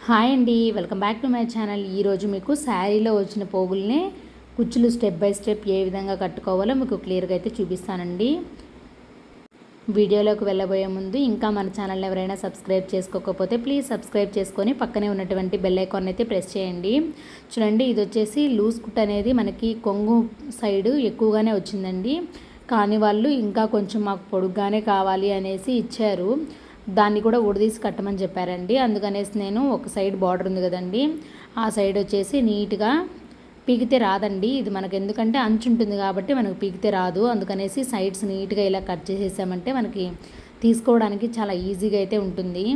Hi అండి, welcome back to my channel. ఈరోజు మీకు శారీలో వచ్చిన పోగుల్ని కుచ్చులు స్టెప్ బై స్టెప్ ఏ విధంగా కట్టుకోవాలో మీకు క్లియర్గా అయితే చూపిస్తానండి. వీడియోలోకి వెళ్ళబోయే ముందు ఇంకా మన ఛానల్ని ఎవరైనా సబ్స్క్రైబ్ చేసుకోకపోతే ప్లీజ్ సబ్స్క్రైబ్ చేసుకొని పక్కనే ఉన్నటువంటి బెల్ ఐకాన్ అయితే ప్రెస్ చేయండి. చూడండి, ఇది వచ్చేసి లూజ్ కుట్ అనేది మనకి కొంగు సైడ్ ఎక్కువగానే వచ్చిందండి. కానీ వాళ్ళు ఇంకా కొంచెం మాకు పొడుగ్గానే కావాలి అనేసి ఇచ్చారు. దాన్ని కూడా ఉడదీసి కట్టమని చెప్పారండి. అందుకనేసి నేను ఒక సైడ్ బార్డర్ ఉంది కదండి, ఆ సైడ్ వచ్చేసి నీట్గా పీకితే రాదండి. ఇది మనకు ఎందుకంటే అంచు ఉంటుంది కాబట్టి మనకు పీకితే రాదు. అందుకనేసి సైడ్స్ నీట్గా ఇలా కట్ చేసేసామంటే మనకి తీసుకోవడానికి చాలా ఈజీగా అయితే ఉంటుంది.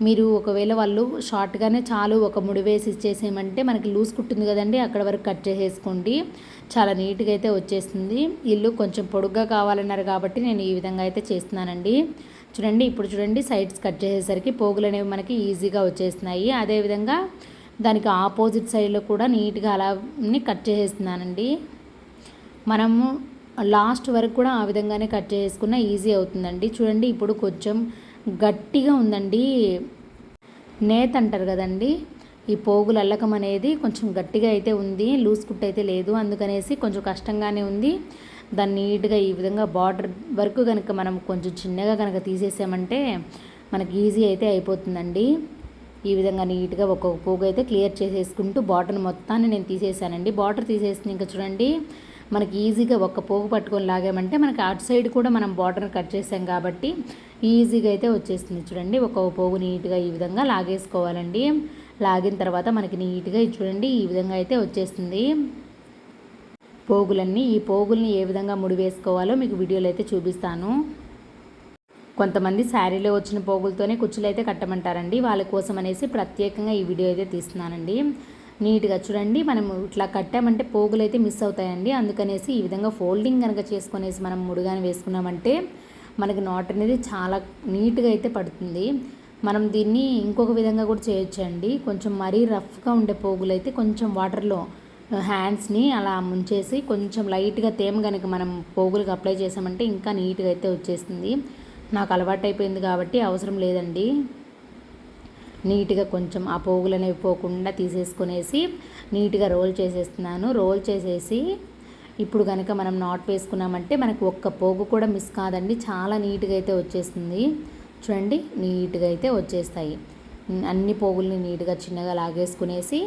మీరు ఒకవేళ వాళ్ళు షార్ట్గానే చాలు ఒక ముడి వేసి ఇచ్చేసేయమంటే మనకి లూజ్ కుట్టుంది కదండి, అక్కడ వరకు కట్ చేసేసుకోండి, చాలా నీట్గా అయితే వచ్చేస్తుంది. ఇల్లు కొంచెం పొడుగ్గా కావాలన్నారు కాబట్టి నేను ఈ విధంగా అయితే చేస్తున్నానండి. చూడండి, ఇప్పుడు చూడండి, సైడ్స్ కట్ చేసేసరికి పోగులు అనేవి మనకి ఈజీగా వచ్చేస్తున్నాయి. అదేవిధంగా దానికి ఆపోజిట్ సైడ్లో కూడా నీట్గా అలా కట్ చేసేస్తున్నానండి. మనము లాస్ట్ వరకు కూడా ఆ విధంగానే కట్ చేసుకున్న ఈజీ అవుతుందండి. చూడండి, ఇప్పుడు కొంచెం గట్టిగా ఉందండి, నేత అంటారు కదండి, ఈ పోగులు అల్లకం అనేది కొంచెం గట్టిగా అయితే ఉంది, లూజ్ కుట్ అయితే లేదు. అందుకనేసి కొంచెం కష్టంగానే ఉంది. దాన్ని నీట్గా ఈ విధంగా బార్డర్ వరకు కనుక మనం కొంచెం చిన్నగా కనుక తీసేసామంటే మనకి ఈజీ అయితే అయిపోతుందండి. ఈ విధంగా నీట్గా ఒక్కొక్క పోగు అయితే క్లియర్ చేసేసుకుంటూ బార్డర్ మొత్తాన్ని నేను తీసేసానండి. బార్డర్ తీసేసి ఇంకా చూడండి, మనకి ఈజీగా ఒక్క పోగు పట్టుకొని లాగామంటే మనకి అటు సైడ్ కూడా మనం బార్డర్ని కట్ చేసాం కాబట్టి ఈజీగా అయితే వచ్చేస్తుంది. చూడండి, ఒక్కొక్క పోగు నీట్గా ఈ విధంగా లాగేసుకోవాలండి. లాగిన తర్వాత మనకి నీట్గా చూడండి ఈ విధంగా అయితే వచ్చేస్తుంది పోగులన్నీ. ఈ పోగుల్ని ఏ విధంగా ముడి వేసుకోవాలో మీకు వీడియోలో అయితే చూపిస్తాను. కొంతమంది శారీలో వచ్చిన పోగులతోనే కుచ్చులు అయితే కట్టమంటారండి, వాళ్ళ కోసం అనేసి ప్రత్యేకంగా ఈ వీడియో అయితే తీస్తున్నానండి. నీట్గా చూడండి, మనం ఇట్లా కట్టామంటే పోగులు అయితే మిస్ అవుతాయండి. అందుకనేసి ఈ విధంగా ఫోల్డింగ్ కనుక చేసుకునేసి మనం ముడిగానే వేసుకున్నామంటే మనకి నాట్ అనేది చాలా నీట్గా అయితే పడుతుంది. మనం దీన్ని ఇంకొక విధంగా కూడా చేయొచ్చండి. కొంచెం మరీ రఫ్గా ఉండే పోగులు అయితే కొంచెం వాటర్లో హ్యాండ్స్ని అలా ముంచేసి కొంచెం లైట్గా తేమ కనుక మనం పోగులకు అప్లై చేసామంటే ఇంకా నీట్గా అయితే వచ్చేస్తుంది. నాకు అలవాటు అయిపోయింది కాబట్టి అవసరం లేదండి. నీట్గా కొంచెం ఆ పోగులు అనేవి పోకుండా తీసేసుకునేసి నీట్గా రోల్ చేసేస్తున్నాను. రోల్ చేసేసి ఇప్పుడు కనుక మనం నాట్ వేసుకున్నామంటే మనకు ఒక్క పోగు కూడా మిస్ కాదండి, చాలా నీట్గా అయితే వచ్చేస్తుంది. చూడండి, నీట్గా అయితే వచ్చేస్తాయి. అన్ని పోగుల్ని నీట్గా చిన్నగా లాగేసుకునేసి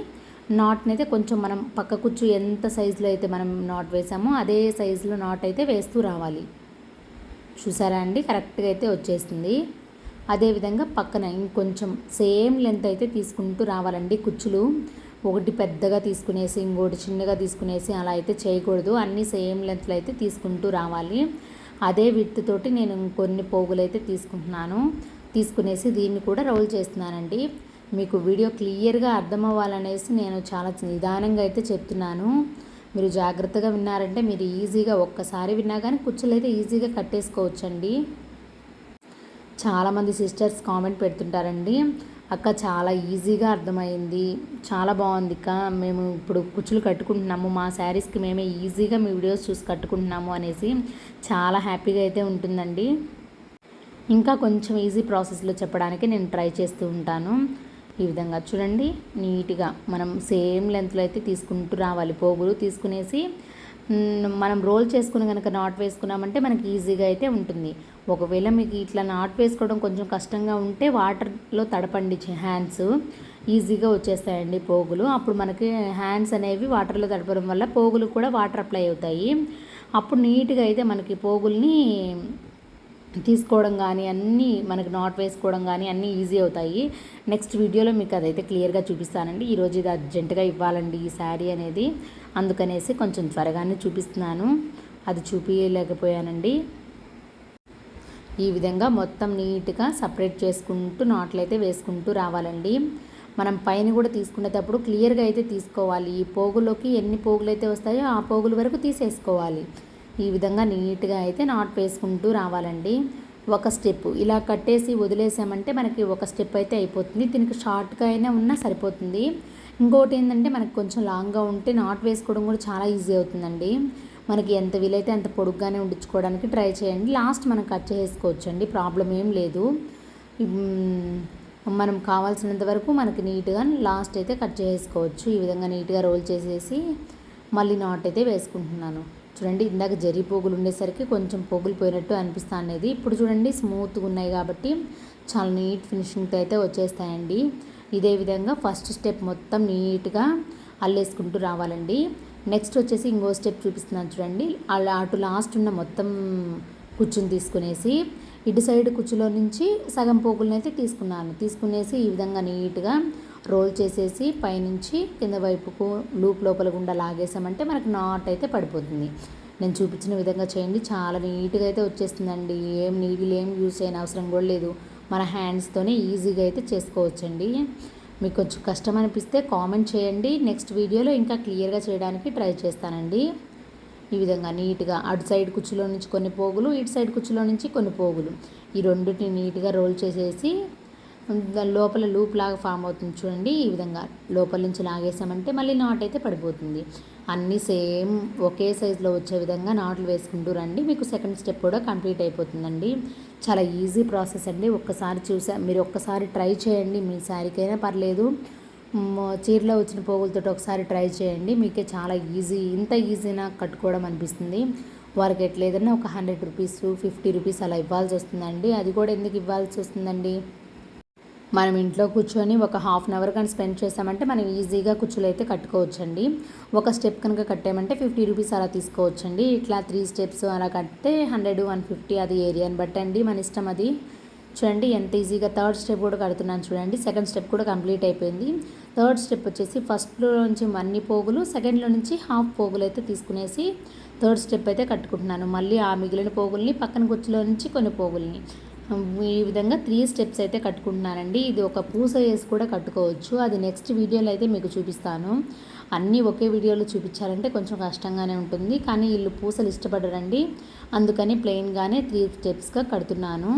నాట్ని అయితే కొంచెం మనం పక్క కుచ్చు ఎంత సైజులో అయితే మనం నాట్ వేసామో అదే సైజులో నాట్ అయితే వేస్తూ రావాలి. చూసారా అండి, కరెక్ట్గా అయితే వచ్చేస్తుంది. అదేవిధంగా పక్కన ఇంకొంచెం సేమ్ లెంత్ అయితే తీసుకుంటూ రావాలండి. కుచ్చులు ఒకటి పెద్దగా తీసుకునేసి ఇంకోటి చిన్నగా తీసుకునేసి అలా అయితే చేయకూడదు, అన్నీ సేమ్ లెంత్లో అయితే తీసుకుంటూ రావాలి. అదే విడ్త్ తోటి నేను కొన్ని పోగులు అయితే తీసుకునేసి దీన్ని కూడా రోల్ చేస్తున్నానండి. మీకు వీడియో క్లియర్గా అర్థం అవ్వాలనేసి నేను చాలా నిదానంగా అయితే చెప్తున్నాను. మీరు జాగ్రత్తగా విన్నారంటే మీరు ఈజీగా ఒక్కసారి విన్నా కానీ కుచ్చులు అయితే ఈజీగా కట్టేసుకోవచ్చండి. చాలామంది సిస్టర్స్ కామెంట్ పెడుతుంటారండి, అక్క చాలా ఈజీగా అర్థమైంది, చాలా బాగుంది అక్క, మేము ఇప్పుడు కుచ్చులు కట్టుకుంటున్నాము, మా శారీస్కి మేమే ఈజీగా మీ వీడియోస్ చూసి కట్టుకుంటున్నాము అనేసి చాలా హ్యాపీగా అయితే ఉంటుందండి. ఇంకా కొంచెం ఈజీ ప్రాసెస్లో చెప్పడానికి నేను ట్రై చేస్తూ ఉంటాను. ఈ విధంగా చూడండి, నీట్గా మనం సేమ్ లెంత్లో అయితే తీసుకుంటూ రావాలి. పోగులు తీసుకునేసి మనం రోల్ చేసుకుని కనుక నాట్ వేసుకున్నామంటే మనకి ఈజీగా అయితే ఉంటుంది. ఒకవేళ మీకు ఇట్లా నాట్ వేసుకోవడం కొంచెం కష్టంగా ఉంటే వాటర్లో తడపండి హ్యాండ్స్, ఈజీగా వచ్చేస్తాయండి పోగులు. అప్పుడు మనకి హ్యాండ్స్ అనేవి వాటర్లో తడపడం వల్ల పోగులు కూడా వాటర్ అప్లై అవుతాయి. అప్పుడు నీట్గా అయితే మనకి పోగుల్ని తీసుకోవడం కానీ అన్నీ మనకు నాట్ వేసుకోవడం కానీ అన్నీ ఈజీ అవుతాయి. నెక్స్ట్ వీడియోలో మీకు అదైతే క్లియర్గా చూపిస్తానండి. ఈరోజు ఇది అర్జెంటుగా ఇవ్వాలండి ఈ శారీ అనేది, అందుకనేసి కొంచెం త్వరగానే చూపిస్తున్నాను, అది చూపించలేకపోయానండి. ఈ విధంగా మొత్తం నీట్గా సపరేట్ చేసుకుంటూ నాట్లు అయితే వేసుకుంటూ రావాలండి. మనం పైన కూడా తీసుకునేటప్పుడు క్లియర్గా అయితే తీసుకోవాలి. ఈ పోగులోకి ఎన్ని పోగులు అయితే వస్తాయో ఆ పోగుల వరకు తీసేసుకోవాలి. ఈ విధంగా నీట్గా అయితే నాట్ వేసుకుంటూ రావాలండి. ఒక స్టెప్ ఇలా కట్టేసి వదిలేసామంటే మనకి ఒక స్టెప్ అయితే అయిపోతుంది. దీనికి షార్ట్గా అయినా ఉన్నా సరిపోతుంది. ఇంకోటి ఏంటంటే మనకి కొంచెం లాంగ్గా ఉంటే నాట్ వేసుకోవడం కూడా చాలా ఈజీ అవుతుందండి. మనకి ఎంత వీలైతే అంత పొడుగ్గానే ఉండించుకోవడానికి ట్రై చేయండి. లాస్ట్ మనం కట్ చేసుకోవచ్చండి, ప్రాబ్లం ఏం లేదు. మనం కావాల్సినంత వరకు మనకి నీట్గా లాస్ట్ అయితే కట్ చేసుకోవచ్చు. ఈ విధంగా నీట్గా రోల్ చేసేసి మళ్ళీ నాట్ అయితే వేసుకుంటున్నాను. చూడండి, ఇందాక జరీ పోగులు ఉండేసరికి కొంచెం పోగులు పోయినట్టు అనిపిస్తా అనేది. ఇప్పుడు చూడండి స్మూత్గా ఉన్నాయి కాబట్టి చాలా నీట్ ఫినిషింగ్తో అయితే వచ్చేస్తాయండి. ఇదే విధంగా ఫస్ట్ స్టెప్ మొత్తం నీట్గా అల్లేసుకుంటూ రావాలండి. నెక్స్ట్ వచ్చేసి ఇంకో స్టెప్ చూపిస్తున్నాను చూడండి. అలా అటు లాస్ట్ ఉన్న మొత్తం కుచ్చుని తీసుకునేసి ఇటు సైడ్ కుచ్చులో నుంచి సగం పోగులను అయితే తీసుకునేసి ఈ విధంగా నీట్గా రోల్ చేసేసి పైనుంచి కింద వైపుకు లూప్ లోపల గుండా లాగేసామంటే మనకు నాట్ అయితే పడిపోతుంది. నేను చూపించిన విధంగా చేయండి, చాలా నీట్గా అయితే వచ్చేస్తుందండి. ఏం నీడిల్ ఏం యూజ్ చేయని అవసరం కూడా లేదు. మన హ్యాండ్స్తోనే ఈజీగా అయితే చేసుకోవచ్చండి. మీకు కొంచెం కష్టం అనిపిస్తే కామెంట్ చేయండి, నెక్స్ట్ వీడియోలో ఇంకా క్లియర్గా చేయడానికి ట్రై చేస్తానండి. ఈ విధంగా నీట్గా అటు సైడ్ కుచ్చులో నుంచి కొన్ని పోగులు, ఇటు సైడ్ కుచ్చులో నుంచి కొన్ని పోగులు, ఈ రెండింటిని నీట్గా రోల్ చేసేసి లోపల లూప్ లాగా ఫామ్ అవుతుంది చూడండి. ఈ విధంగా లోపల నుంచి లాగేసామంటే మళ్ళీ నాట్ అయితే పడిపోతుంది. అన్నీ సేమ్ ఒకే సైజులో వచ్చే విధంగా నాట్లు వేసుకుంటూ రండి. మీకు సెకండ్ స్టెప్ కూడా కంప్లీట్ అయిపోతుందండి. చాలా ఈజీ ప్రాసెస్ అండి. మీరు ఒక్కసారి ట్రై చేయండి. మీ శారీకైనా పర్లేదు, చీరలో వచ్చిన పోగులతో ఒకసారి ట్రై చేయండి. మీకే చాలా ఇంత ఈజీనా కట్టుకోవడం అనిపిస్తుంది. వారికి ఎట్లేదన్నా ఒక 100 రూపీస్ 50 రూపీస్ అలా ఇవ్వాల్సి వస్తుందండి. అది కూడా ఎందుకు ఇవ్వాల్సి వస్తుందండి, మనం ఇంట్లో కూర్చొని ఒక హాఫ్ అన్ అవర్ కానీ స్పెండ్ చేసామంటే మనం ఈజీగా కుచ్చులు అయితే కట్టుకోవచ్చండి. ఒక స్టెప్ కనుక కట్టామంటే 50 రూపీస్ అలా తీసుకోవచ్చండి. ఇట్లా 3 స్టెప్స్ అలా కడితే 100, 150 అది ఏరియాని బట్టండి, మన ఇష్టం అది. చూడండి ఎంత ఈజీగా థర్డ్ స్టెప్ కూడా కడుతున్నాను చూడండి. సెకండ్ స్టెప్ కూడా కంప్లీట్ అయిపోయింది. థర్డ్ స్టెప్ వచ్చేసి ఫస్ట్లో నుంచి అన్ని పోగులు, సెకండ్లో నుంచి హాఫ్ పోగులు అయితే తీసుకునేసి థర్డ్ స్టెప్ అయితే కట్టుకుంటున్నాను. మళ్ళీ ఆ మిగిలిన పోగుల్ని పక్కన కుచ్చులో నుంచి కొన్ని పోగుల్ని ఈ విధంగా 3 స్టెప్స్ అయితే కట్టుకుంటున్నానండి. ఇది ఒక పూస వేసి కూడా కట్టుకోవచ్చు, అది నెక్స్ట్ వీడియోలో అయితే మీకు చూపిస్తాను. అన్నీ ఒకే వీడియోలో చూపించాలంటే కొంచెం కష్టంగానే ఉంటుంది, కానీ వీళ్ళు పూసలు ఇష్టపడరండి, అందుకని ప్లెయిన్గానే 3 స్టెప్స్గా కడుతున్నాను.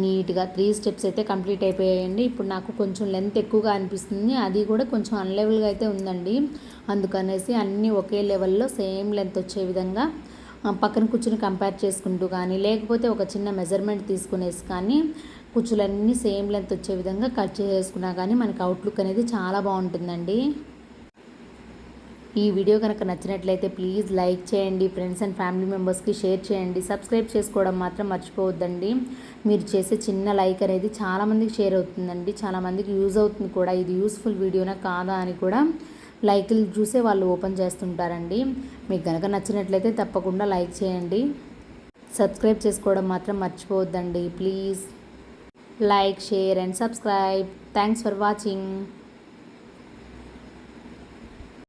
నీట్గా 3 స్టెప్స్ అయితే కంప్లీట్ అయిపోయాయండి. ఇప్పుడు నాకు కొంచెం లెంత్ ఎక్కువగా అనిపిస్తుంది, అది కూడా కొంచెం అన్లెవెల్గా అయితే ఉందండి. అందుకనేసి అన్నీ ఒకే లెవెల్లో సేమ్ లెంత్ వచ్చే విధంగా పక్కన కూర్చుని కంపేర్ చేసుకుంటూ కానీ, లేకపోతే ఒక చిన్న మెజర్మెంట్ తీసుకునేసి కానీ కుచ్చులన్నీ సేమ్ లెంత్ వచ్చే విధంగా కట్ చేసుకున్నా కానీ మనకి అవుట్లుక్ అనేది చాలా బాగుంటుందండి. ఈ వీడియో కనుక నచ్చినట్లయితే ప్లీజ్ లైక్ చేయండి, ఫ్రెండ్స్ అండ్ ఫ్యామిలీ మెంబర్స్కి షేర్ చేయండి, సబ్స్క్రైబ్ చేసుకోవడం మాత్రం మర్చిపోవద్దండి. మీరు చేసే చిన్న లైక్ అనేది చాలామందికి షేర్ అవుతుందండి, చాలామందికి యూజ్ అవుతుంది కూడా. ఇది యూస్ఫుల్ వీడియోనా కాదా అని కూడా లైక్లు చూసే వాళ్ళు ఓపెన్ చేస్తుంటారండి. మీకు కనుక నచ్చినట్లయితే తప్పకుండా లైక్ చేయండి, సబ్స్క్రైబ్ చేసుకోవడం మాత్రం మర్చిపోవద్దండి. Please like, share and subscribe. Thanks for watching.